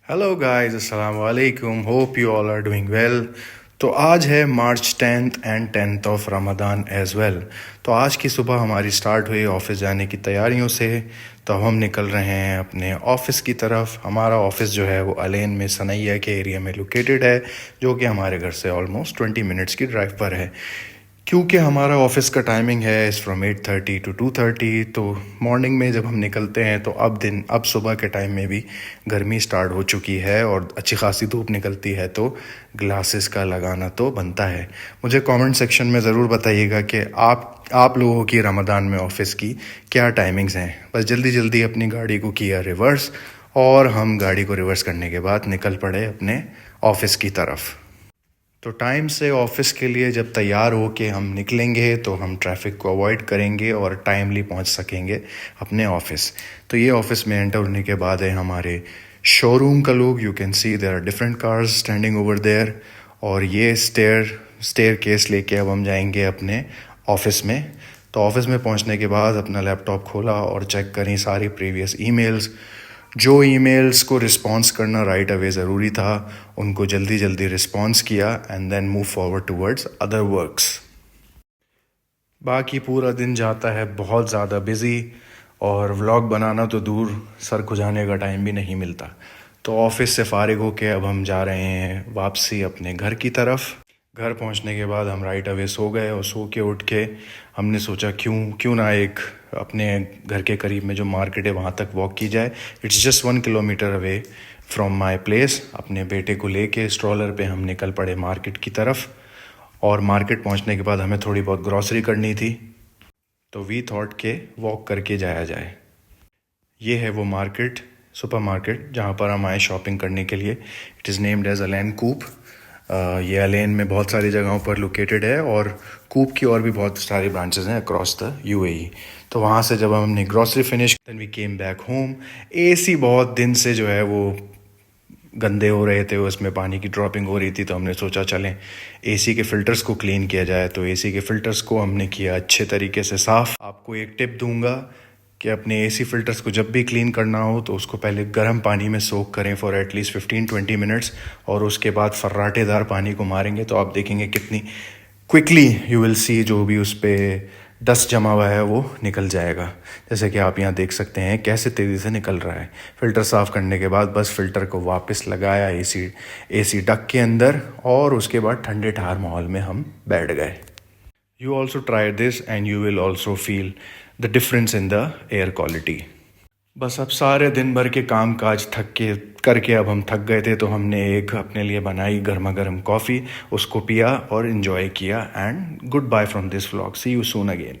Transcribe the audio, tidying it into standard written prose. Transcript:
Hello guys, अस्सलाम वालेकुम। Hope you all are doing well. तो आज है March 10th and 10th of Ramzan as well. तो आज की सुबह हमारी स्टार्ट हुई ऑफिस जाने की तैयारियों से। तो हम निकल रहे हैं अपने ऑफिस की तरफ। हमारा ऑफिस जो है वो अलेन में सनैया के एरिया में लोकेटेड है, जो कि हमारे घर से ऑलमोस्ट 20 मिनट्स की ड्राइव पर है। क्योंकि हमारा ऑफिस का टाइमिंग है इस फ्रॉम 8:30 to 2:30, तो मॉर्निंग में जब हम निकलते हैं तो अब सुबह के टाइम में भी गर्मी स्टार्ट हो चुकी है और अच्छी खासी धूप निकलती है, तो ग्लासेस का लगाना तो बनता है। मुझे कमेंट सेक्शन में ज़रूर बताइएगा कि आप लोगों की रमज़ान में ऑफिस की क्या टाइमिंग्स हैं। बस जल्दी जल्दी अपनी गाड़ी को किया रिवर्स और हम गाड़ी को रिवर्स करने के बाद निकल पड़े अपने ऑफिस की तरफ। तो टाइम से ऑफिस के लिए जब तैयार हो के हम निकलेंगे तो हम ट्रैफिक को अवॉइड करेंगे और टाइमली पहुंच सकेंगे अपने ऑफिस। तो ये ऑफिस में एंटर होने के बाद है हमारे शोरूम का look. You can see there are different cars standing over there. और ये स्टेयर केस लेके अब हम जाएंगे अपने ऑफिस में। तो ऑफिस में पहुंचने के बाद अपना लैपटॉप खोला और चेक करी सारी प्रीवियस ईमेल्स। जो ईमेल्स को रिस्पॉन्स करना राइट अवे ज़रूरी था, उनको जल्दी जल्दी रिस्पॉन्स किया and then move forward towards other works. बाकी पूरा दिन जाता है बहुत ज़्यादा बिज़ी, और व्लॉग बनाना तो दूर, सर खुजाने का टाइम भी नहीं मिलता। तो ऑफिस से फारिग होके अब हम जा रहे हैं वापसी अपने घर की तरफ। घर पहुंचने के बाद हम राइट अवे सो गए और सो के उठ के हमने सोचा क्यों ना एक अपने घर के करीब में जो मार्केट है वहाँ तक वॉक की जाए। It's just 1 kilometre away from my place. अपने बेटे को लेके स्ट्रॉलर पे हम निकल पड़े मार्केट की तरफ। और मार्केट पहुँचने के बाद हमें थोड़ी बहुत ग्रॉसरी करनी थी, तो वी थॉट के वॉक करके जाया जाए। ये है वो मार्केट, सुपर मार्केट, जहाँ पर हम आए शॉपिंग करने के लिए। इट इज़ नेम्ड एज अलेन कूप। ये अलेन में बहुत सारी जगहों पर लोकेटेड है और कूप की और भी बहुत सारी ब्रांचेस हैं अक्रॉस द यूएई। तो वहाँ से जब हमने grocery finish, then we came back home. AC बहुत दिन से जो है वो गंदे हो रहे थे, उसमें पानी की ड्रॉपिंग हो रही थी। तो हमने सोचा चलें एसी के फ़िल्टर्स को क्लीन किया जाए। तो एसी के फ़िल्टर्स को हमने किया अच्छे तरीके से साफ़। आपको एक टिप दूंगा कि अपने एसी फ़िल्टर्स को जब भी क्लीन करना हो तो उसको पहले गर्म पानी में सोक करें फॉर एटलीस्ट 15-20 मिनट्स, और उसके बाद फर्राटेदार पानी को मारेंगे तो आप देखेंगे कितनी क्विकली यू विल सी जो भी उस पर डस्ट जमा हुआ है वो निकल जाएगा। जैसे कि आप यहाँ देख सकते हैं कैसे तेज़ी से निकल रहा है। फ़िल्टर साफ़ करने के बाद बस फ़िल्टर को वापस लगाया एसी डक के अंदर, और उसके बाद ठंडे ठहार माहौल में हम बैठ गए। You also try this and you will also feel the difference in the air quality. बस अब सारे दिन भर के काम काज करके अब हम थक गए थे, तो हमने एक अपने लिए बनाई गर्मा गर्म कॉफ़ी, उसको पिया और इन्जॉय किया। And good bye from this vlog. See you soon again.